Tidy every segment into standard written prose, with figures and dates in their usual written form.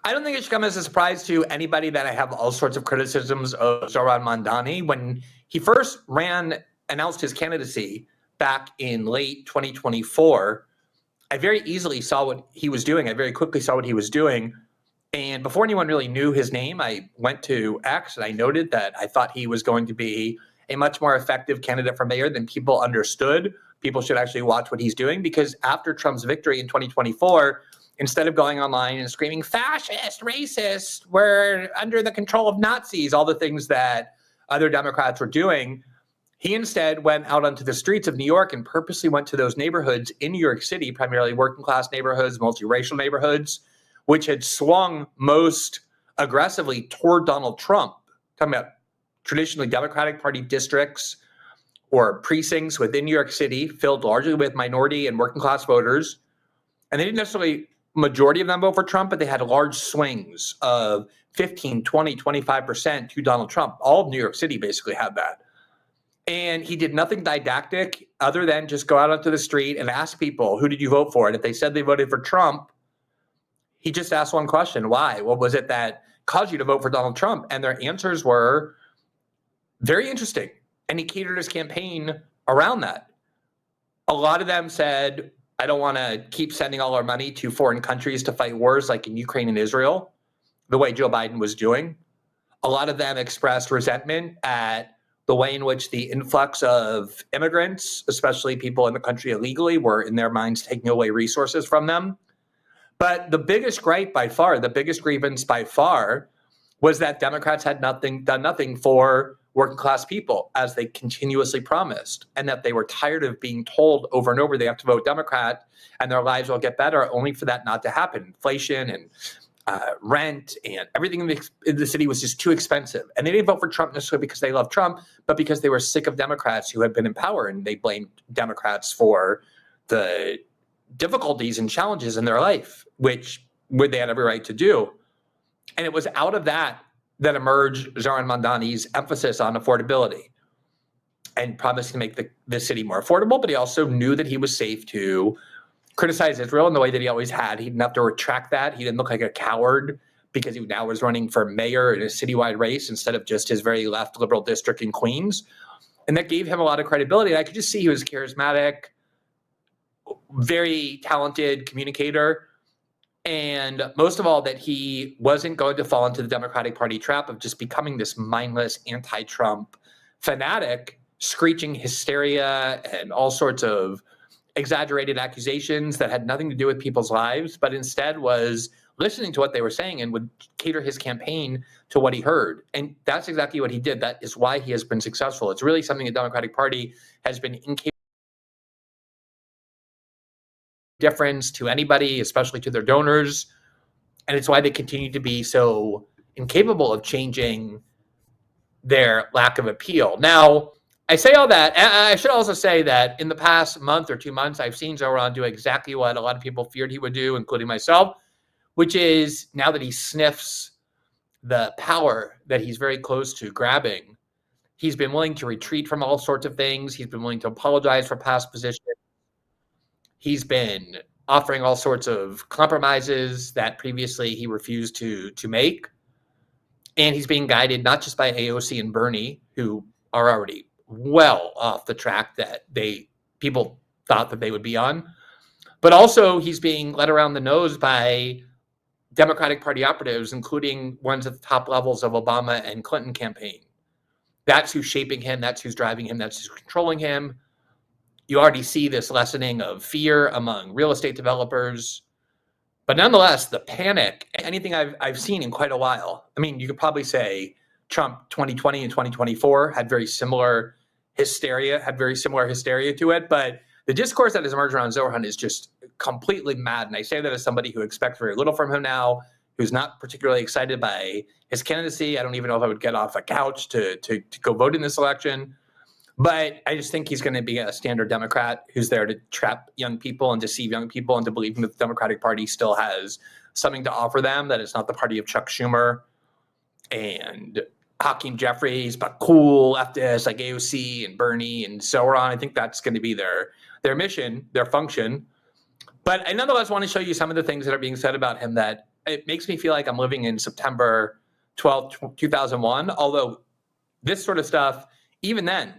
I don't think it should come as a surprise to anybody that I have all sorts of criticisms of Zoran Mandani. When he first announced his candidacy back in late 2024, I very easily saw what he was doing. I very quickly saw what he was doing. And before anyone really knew his name, I went to X and I noted that I thought he was going to be a much more effective candidate for mayor than people understood. People should actually watch what he's doing, because after Trump's victory in 2024, instead of going online and screaming, fascist, racist, we're under the control of Nazis, all the things that other Democrats were doing, he instead went out onto the streets of New York and purposely went to those neighborhoods in New York City, primarily working class neighborhoods, multiracial neighborhoods, which had swung most aggressively toward Donald Trump. Talking about traditionally Democratic Party districts or precincts within New York City filled largely with minority and working class voters. And they didn't necessarily, majority of them vote for Trump, but they had large swings of 15, 20, 25% to Donald Trump. All of New York City basically had that. And he did nothing didactic other than just go out onto the street and ask people, who did you vote for? And if they said they voted for Trump, he just asked one question: why? What was it that caused you to vote for Donald Trump? And their answers were very interesting. And he catered his campaign around that. A lot of them said, I don't want to keep sending all our money to foreign countries to fight wars like in Ukraine and Israel, the way Joe Biden was doing. A lot of them expressed resentment at the way in which the influx of immigrants, especially people in the country illegally, were in their minds taking away resources from them. But the biggest gripe by far, the biggest grievance by far, was that Democrats had done nothing for working class people, as they continuously promised, and that they were tired of being told over and over they have to vote Democrat and their lives will get better, only for that not to happen. Inflation and rent and everything in the city was just too expensive. And they didn't vote for Trump necessarily because they love Trump, but because they were sick of Democrats who had been in power, and they blamed Democrats for the difficulties and challenges in their life, which they had every right to do. And it was out of that emerged Zoran Mandani's emphasis on affordability and promising to make the city more affordable. But he also knew that he was safe to criticize Israel in the way that he always had. He didn't have to retract that. He didn't look like a coward because he now was running for mayor in a citywide race instead of just his very left liberal district in Queens. And that gave him a lot of credibility. And I could just see he was charismatic, very talented communicator. And most of all, that he wasn't going to fall into the Democratic Party trap of just becoming this mindless anti-Trump fanatic, screeching hysteria and all sorts of exaggerated accusations that had nothing to do with people's lives, but instead was listening to what they were saying and would cater his campaign to what he heard. And that's exactly what he did. That is why he has been successful. It's really something the Democratic Party has been incapable difference to anybody, especially to their donors. And it's why they continue to be so incapable of changing their lack of appeal. Now, I say all that, and I should also say that in the past month or 2 months, I've seen Zoran do exactly what a lot of people feared he would do, including myself, which is, now that he sniffs the power that he's very close to grabbing, he's been willing to retreat from all sorts of things. He's been willing to apologize for past positions. He's been offering all sorts of compromises that previously he refused to make. And he's being guided not just by AOC and Bernie, who are already well off the track that people thought that they would be on, but also he's being led around the nose by Democratic Party operatives, including ones at the top levels of Obama and Clinton campaign. That's who's shaping him. That's who's driving him. That's who's controlling him. You already see this lessening of fear among real estate developers. But nonetheless, the panic, anything I've seen in quite a while. I mean, you could probably say Trump 2020 and 2024 had very similar hysteria to it. But the discourse that has emerged around Zohran is just completely mad. And I say that as somebody who expects very little from him now, who's not particularly excited by his candidacy. I don't even know if I would get off a couch to go vote in this election. But I just think he's going to be a standard Democrat who's there to trap young people and deceive young people into believing that the Democratic Party still has something to offer them, that it's not the party of Chuck Schumer and Hakeem Jeffries, but cool leftists like AOC and Bernie and Zoran. I think that's going to be their mission, their function. But I nonetheless want to show you some of the things that are being said about him that it makes me feel like I'm living in September 12th, 2001, although this sort of stuff, even then,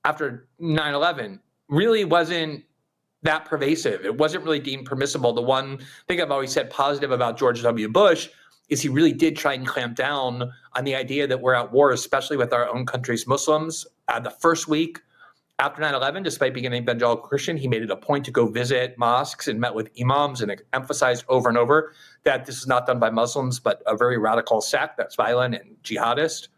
after 9/11, really wasn't that pervasive. It wasn't really deemed permissible. The one thing I've always said positive about George W. Bush is he really did try and clamp down on the idea that we're at war, especially with our own country's Muslims. The first week after 9/11, despite being an evangelical Christian, he made it a point to go visit mosques and met with imams and emphasized over and over that this is not done by Muslims, but a very radical sect that's violent and jihadist.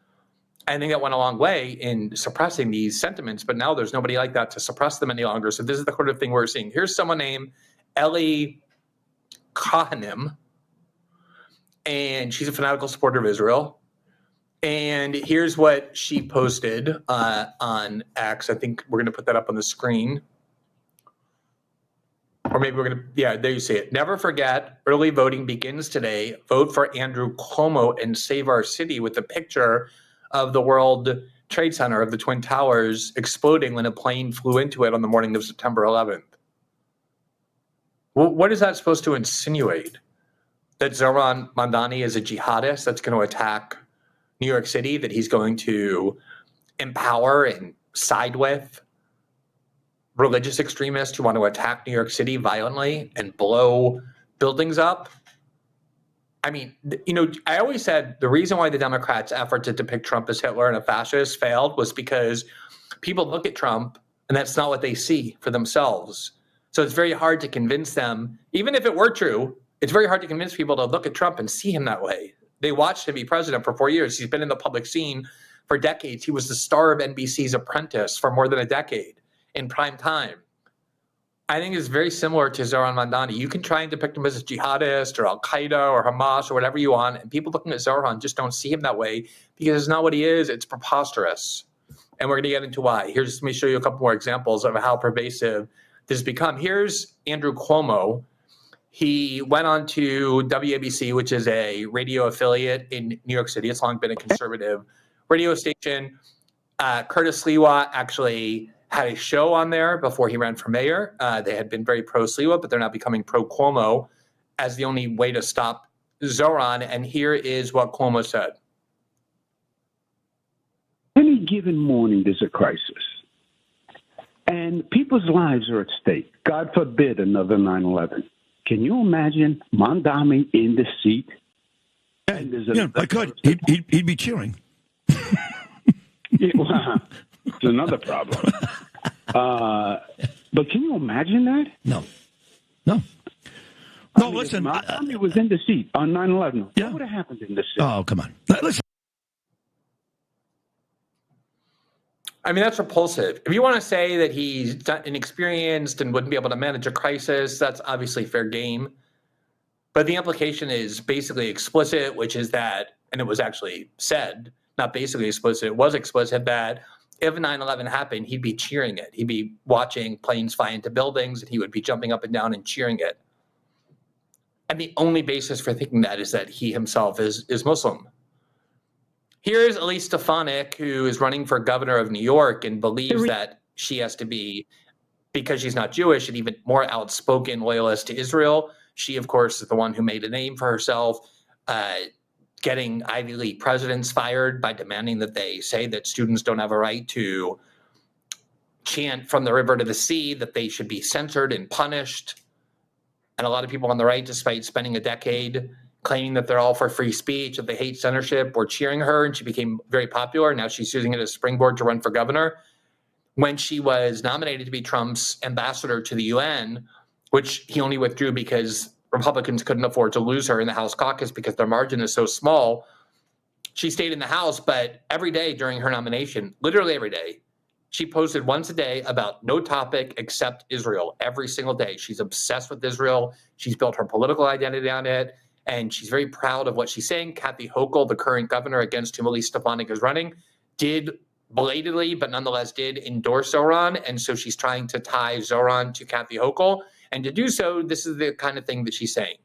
I think that went a long way in suppressing these sentiments, but now there's nobody like that to suppress them any longer. So this is the sort of thing we're seeing. Here's someone named Ellie Kahanim, and she's a fanatical supporter of Israel. And here's what she posted on X. I think we're going to put that up on the screen. Or maybe we're going to, yeah, there you see it. Never forget, early voting begins today. Vote for Andrew Cuomo and save our city, with a picture of the World Trade Center of the Twin Towers exploding when a plane flew into it on the morning of September 11th. Well, what is that supposed to insinuate? That Zoran Mandani is a jihadist that's going to attack New York City, that he's going to empower and side with religious extremists who want to attack New York City violently and blow buildings up? I mean, you know, I always said the reason why the Democrats' effort to depict Trump as Hitler and a fascist failed was because people look at Trump and that's not what they see for themselves. So it's very hard to convince them, even if it were true, it's very hard to convince people to look at Trump and see him that way. They watched him be president for 4 years. He's been in the public scene for decades. He was the star of NBC's Apprentice for more than a decade in prime time. I think it's very similar to Zoran Mandani. You can try and depict him as a jihadist or Al-Qaeda or Hamas or whatever you want, and people looking at Zoran just don't see him that way because it's not what he is. It's preposterous. And we're going to get into why. Let me show you a couple more examples of how pervasive this has become. Here's Andrew Cuomo. He went on to WABC, which is a radio affiliate in New York City. It's long been a conservative radio station. Curtis Sliwa actually had a show on there before he ran for mayor. They had been very pro-Sliwa, but they're now becoming pro-Cuomo as the only way to stop Zoran. And here is what Cuomo said. Any given morning, there's a crisis. And people's lives are at stake. God forbid another 9/11. Can you imagine Mandani in the seat? Yeah, I could. He'd be cheering. Yeah, well, it's another problem. But can you imagine that? No. Listen. Mandani was in the seat on 9/11. Yeah. What would have happened in the seat? Oh, come on. Listen. I mean, that's repulsive. If you want to say that he's inexperienced and wouldn't be able to manage a crisis, that's obviously fair game. But the implication is basically explicit, which is that, and it was actually said, not basically explicit, it was explicit, that if 9/11 happened, he'd be cheering it. He'd be watching planes fly into buildings, and he would be jumping up and down and cheering it. And the only basis for thinking that is that he himself is Muslim. Here's Elise Stefanik, who is running for governor of New York and believes that she has to be, because she's not Jewish, an even more outspoken loyalist to Israel. She, of course, is the one who made a name for herself, getting Ivy League presidents fired by demanding that they say that students don't have a right to chant from the river to the sea, that they should be censored and punished. And a lot of people on the right, despite spending a decade claiming that they're all for free speech, that they hate censorship, were cheering her, and she became very popular. Now she's using it as a springboard to run for governor. When she was nominated to be Trump's ambassador to the UN, which he only withdrew because Republicans couldn't afford to lose her in the House caucus because their margin is so small, she stayed in the House, but every day during her nomination, literally every day, she posted once a day about no topic except Israel. Every single day. She's obsessed with Israel. She's built her political identity on it. And she's very proud of what she's saying. Kathy Hochul, the current governor against whom Elise Stefanik is running, did belatedly, but nonetheless did endorse Zoran. And so she's trying to tie Zoran to Kathy Hochul. And to do so, this is the kind of thing that she's saying.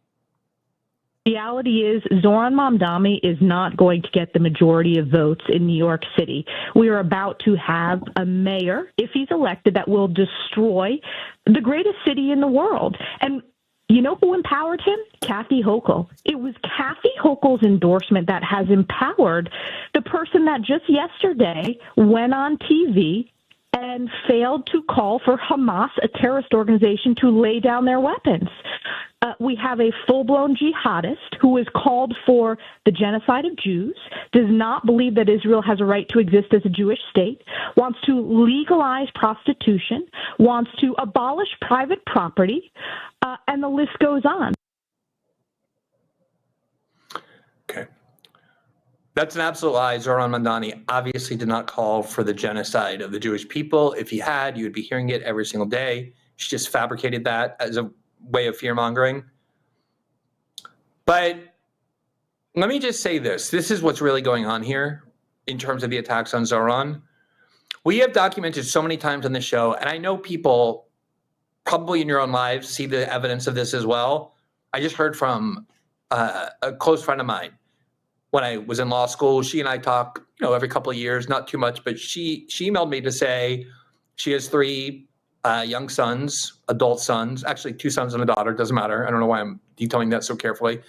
Reality is Zoran Mandani is not going to get the majority of votes in New York City. We are about to have a mayor, if he's elected, that will destroy the greatest city in the world. And You know who empowered him? Kathy Hochul. It was Kathy Hochul's endorsement that has empowered the person that just yesterday went on TV and failed to call for Hamas, a terrorist organization, to lay down their weapons. We have a full-blown jihadist who has called for the genocide of Jews, does not believe that Israel has a right to exist as a Jewish state, wants to legalize prostitution, wants to abolish private property, and the list goes on. Okay. That's an absolute lie. Zoran Mandani obviously did not call for the genocide of the Jewish people. If he had, you would be hearing it every single day. She just fabricated that as a way of fear-mongering. But let me just say this. This is what's really going on here in terms of the attacks on Zohran. We have documented so many times on the show, and I know people probably in your own lives see the evidence of this as well. I just heard from a close friend of mine when I was in law school. She and I talk, every couple of years, not too much, but she emailed me to say she has 3 young sons, adult sons, actually 2 sons and a daughter, doesn't matter. I don't know why I'm detailing that so carefully.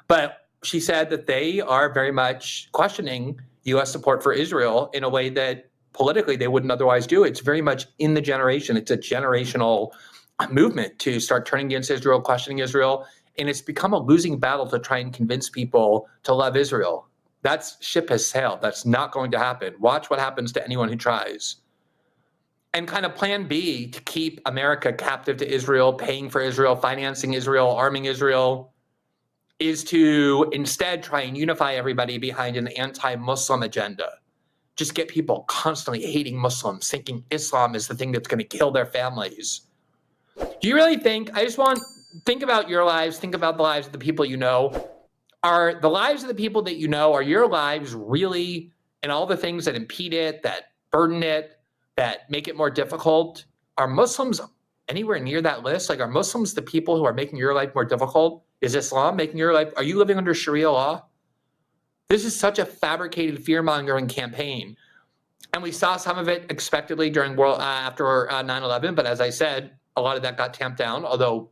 But she said that they are very much questioning U.S. support for Israel in a way that politically they wouldn't otherwise do. It's very much in the generation. It's a generational movement to start turning against Israel, questioning Israel. And it's become a losing battle to try and convince people to love Israel. That ship has sailed. That's not going to happen. Watch what happens to anyone who tries. And kind of plan B to keep America captive to Israel, paying for Israel, financing Israel, arming Israel, is to instead try and unify everybody behind an anti-Muslim agenda. Just get people constantly hating Muslims, thinking Islam is the thing that's going to kill their families. Do you really think, think about your lives, think about the lives of the people you know. Are the lives of the people that you know, are your lives really, and all the things that impede it, that burden it, that make it more difficult, are Muslims anywhere near that list? Like, are Muslims the people who are making your life more difficult? Is Islam making your life, are you living under Sharia law? This is such a fabricated fear-mongering campaign. And we saw some of it expectedly during after 9/11, but as I said, a lot of that got tamped down, although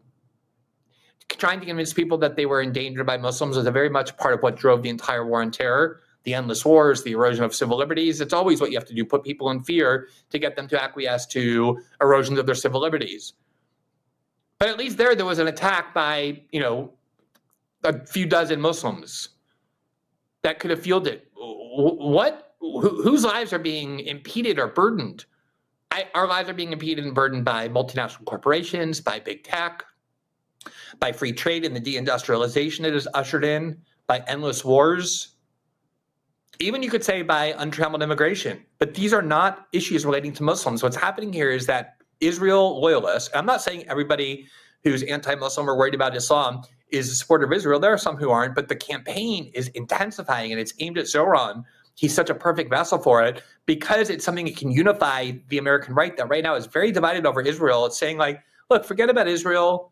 trying to convince people that they were endangered by Muslims was a very much part of what drove the entire war on terror, the endless wars, the erosion of civil liberties. It's always what you have to do, put people in fear to get them to acquiesce to erosions of their civil liberties. But at least there was an attack by, a few dozen Muslims that could have fueled it. Whose lives are being impeded or burdened? Our lives are being impeded and burdened by multinational corporations, by big tech, by free trade and the deindustrialization it has ushered in, by endless wars, even you could say by untrammeled immigration. But these are not issues relating to Muslims. What's happening here is that Israel loyalists, I'm not saying everybody who's anti-Muslim or worried about Islam is a supporter of Israel. There are some who aren't, but the campaign is intensifying and it's aimed at Zohran. He's such a perfect vessel for it because it's something that can unify the American right that right now is very divided over Israel. It's saying like, look, forget about Israel.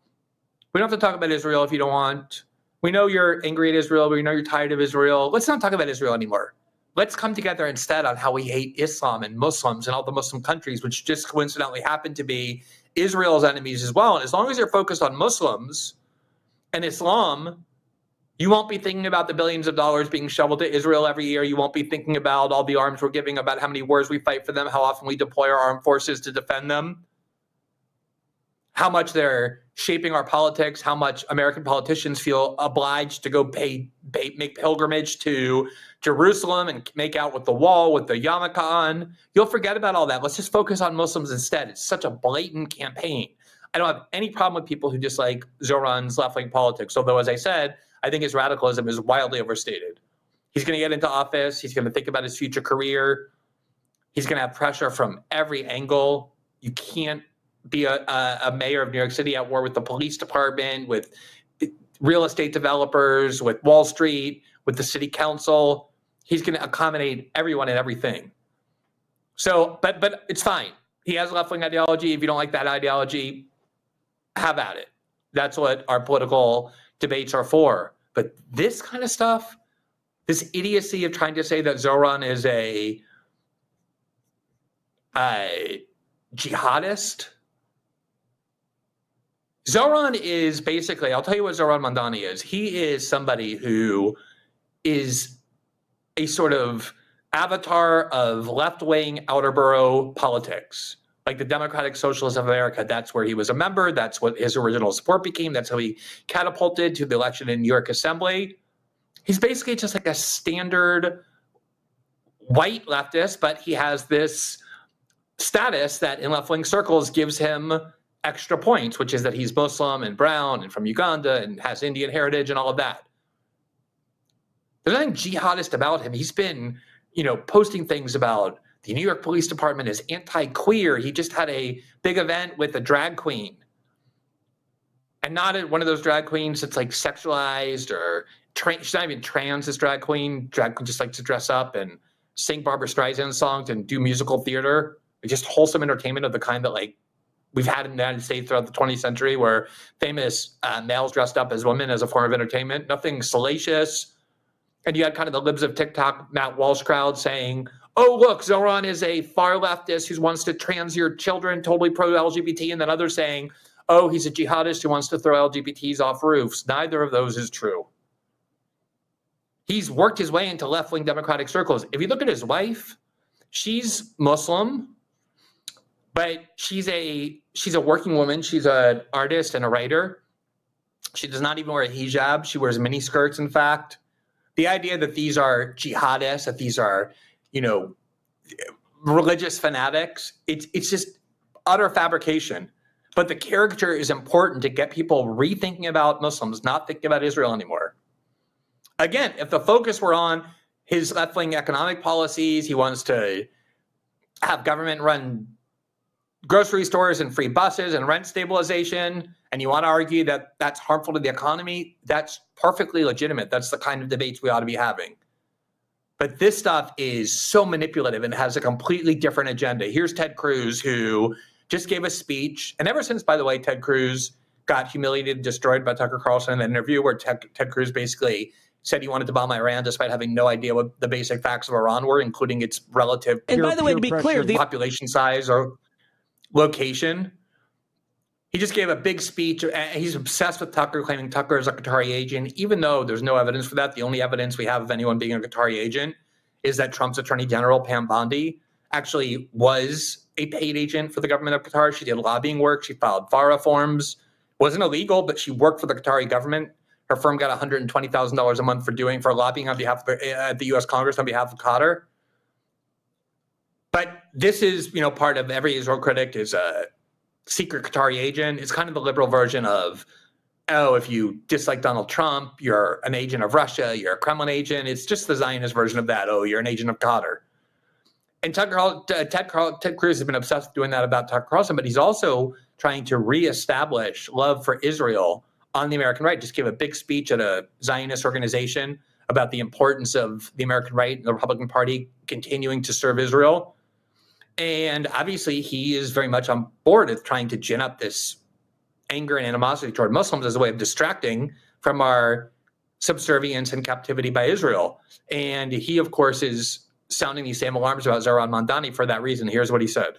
We don't have to talk about Israel if you don't want. We know you're angry at Israel. We know you're tired of Israel. Let's not talk about Israel anymore. Let's come together instead on how we hate Islam and Muslims and all the Muslim countries, which just coincidentally happen to be Israel's enemies as well. And as long as you're focused on Muslims and Islam, you won't be thinking about the billions of dollars being shoveled to Israel every year. You won't be thinking about all the arms we're giving, about how many wars we fight for them, how often we deploy our armed forces to defend them, how much they're shaping our politics, how much American politicians feel obliged to go make pilgrimage to Jerusalem and make out with the wall with the yarmulke on. You'll forget about all that. Let's just focus on Muslims instead. It's such a blatant campaign. I don't have any problem with people who dislike Zohran's left-wing politics, although, as I said, I think his radicalism is wildly overstated. He's going to get into office. He's going to think about his future career. He's going to have pressure from every angle. You can't be a mayor of New York City at war with the police department, with real estate developers, with Wall Street, with the city council. He's going to accommodate everyone and everything. So, but it's fine. He has a left-wing ideology. If you don't like that ideology, have at it. That's what our political debates are for. But this kind of stuff, this idiocy of trying to say that Zohran is a jihadist, Zohran is basically, I'll tell you what Zoran Mandani is. He is somebody who is a sort of avatar of left-wing outer borough politics, like the Democratic Socialists of America. That's where he was a member. That's what his original support became. That's how he catapulted to the election in New York Assembly. He's basically just like a standard white leftist, but he has this status that in left-wing circles gives him extra points, which is that he's Muslim and brown and from Uganda and has Indian heritage and all of that. There's nothing jihadist about him. He's been, posting things about the New York Police Department is anti-queer. He just had a big event with a drag queen. And not one of those drag queens that's like sexualized or she's not even trans, this drag queen. Drag queen just likes to dress up and sing Barbra Streisand songs and do musical theater. Just wholesome entertainment of the kind that like we've had in the United States throughout the 20th century, where famous males dressed up as women as a form of entertainment. Nothing salacious. And you had kind of the libs of TikTok, Matt Walsh crowd saying, oh, look, Zohran is a far leftist who wants to trans your children, totally pro-LGBT. And then others saying, oh, he's a jihadist who wants to throw LGBTs off roofs. Neither of those is true. He's worked his way into left-wing Democratic circles. If you look at his wife, she's Muslim, but she's a working woman. She's an artist and a writer. She does not even wear a hijab. She wears mini skirts, in fact. The idea that these are jihadists, that these are, religious fanatics, it's just utter fabrication. But the caricature is important to get people rethinking about Muslims, not thinking about Israel anymore. Again, if the focus were on his left-wing economic policies, he wants to have government run grocery stores and free buses and rent stabilization, and you want to argue that that's harmful to the economy, that's perfectly legitimate. That's the kind of debates we ought to be having. But this stuff is so manipulative and has a completely different agenda. Here's Ted Cruz, who just gave a speech. And ever since, by the way, Ted Cruz got humiliated and destroyed by Tucker Carlson in an interview where Ted Cruz basically said he wanted to bomb Iran despite having no idea what the basic facts of Iran were, including its relative and by the way, to be clear, the population size or location. He just gave a big speech. He's obsessed with Tucker, claiming Tucker is a Qatari agent, even though there's no evidence for that. The only evidence we have of anyone being a Qatari agent is that Trump's Attorney General, Pam Bondi, actually was a paid agent for the government of Qatar. She did lobbying work. She filed FARA forms. Wasn't illegal, but she worked for the Qatari government. Her firm got $120,000 a month for lobbying on behalf of the U.S. Congress on behalf of Qatar. But this is, part of every Israel critic is a secret Qatari agent. It's kind of the liberal version of, oh, if you dislike Donald Trump, you're an agent of Russia, you're a Kremlin agent. It's just the Zionist version of that. Oh, you're an agent of Qatar. And Ted Cruz has been obsessed with doing that about Tucker Carlson, but he's also trying to reestablish love for Israel on the American right. Just gave a big speech at a Zionist organization about the importance of the American right and the Republican Party continuing to serve Israel. And obviously he is very much on board with trying to gin up this anger and animosity toward Muslims as a way of distracting from our subservience and captivity by Israel. And he, of course, is sounding these same alarms about Zoran Mandani for that reason. Here's what he said.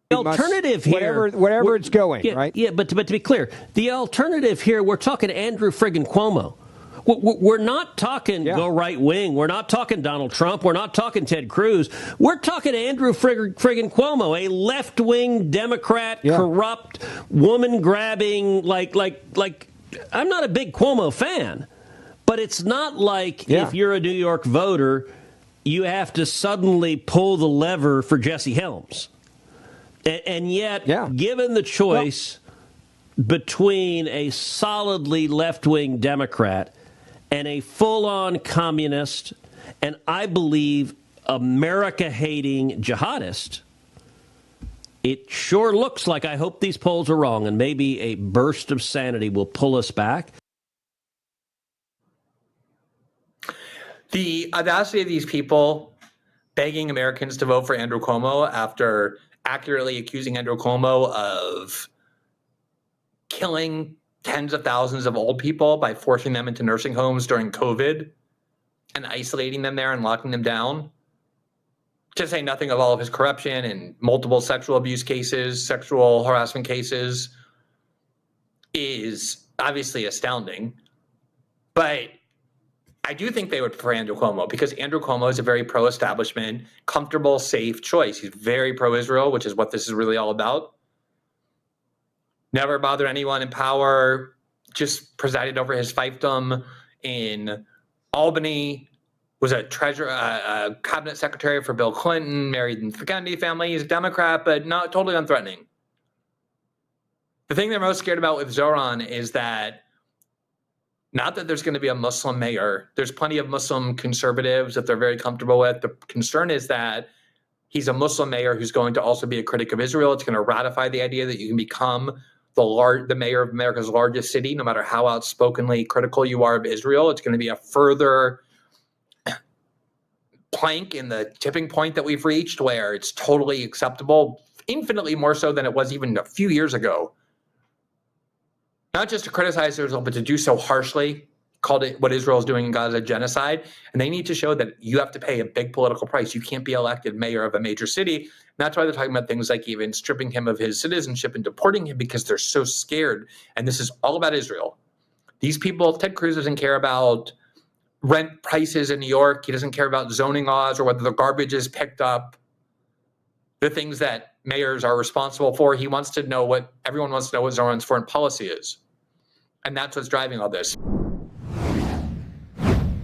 The alternative here, wherever it's going, yeah, right? Yeah, but to be clear, the alternative here, we're talking Andrew friggin' Cuomo. We're not talking go right wing. We're not talking Donald Trump. We're not talking Ted Cruz. We're talking Andrew friggin' Cuomo, a left wing Democrat, corrupt, woman grabbing. Like I'm not a big Cuomo fan, but it's not like if you're a New York voter, you have to suddenly pull the lever for Jesse Helms. And yet, given the choice between a solidly left-wing Democrat and a full-on communist, and I believe America-hating jihadist, it sure looks like, I hope these polls are wrong, and maybe a burst of sanity will pull us back. The audacity of these people begging Americans to vote for Andrew Cuomo after accurately accusing Andrew Cuomo of killing tens of thousands of old people by forcing them into nursing homes during COVID and isolating them there and locking them down. to say nothing of all of his corruption and multiple sexual abuse cases, sexual harassment cases, is obviously astounding. But I do think they would prefer Andrew Cuomo because Andrew Cuomo is a very pro-establishment, comfortable, safe choice. He's very pro-Israel, which is what this is really all about. Never bothered anyone in power, just presided over his fiefdom in Albany, was a cabinet secretary for Bill Clinton, married in the Kennedy family. He's a Democrat, but not totally unthreatening. The thing they're most scared about with Zohran is that not that there's going to be a Muslim mayor. There's plenty of Muslim conservatives that they're very comfortable with. The concern is that he's a Muslim mayor who's going to also be a critic of Israel. It's going to ratify the idea that you can become the mayor of America's largest city, no matter how outspokenly critical you are of Israel. It's going to be a further plank in the tipping point that we've reached where it's totally acceptable, infinitely more so than it was even a few years ago. Not just to criticize Israel, but to do so harshly, called it what Israel is doing in Gaza genocide. And they need to show that you have to pay a big political price. You can't be elected mayor of a major city. And that's why they're talking about things like even stripping him of his citizenship and deporting him because they're so scared. And this is all about Israel. These people, Ted Cruz doesn't care about rent prices in New York. He doesn't care about zoning laws or whether the garbage is picked up. The things that mayors are responsible for. Everyone wants to know what Zohran's foreign policy is. And that's what's driving all this.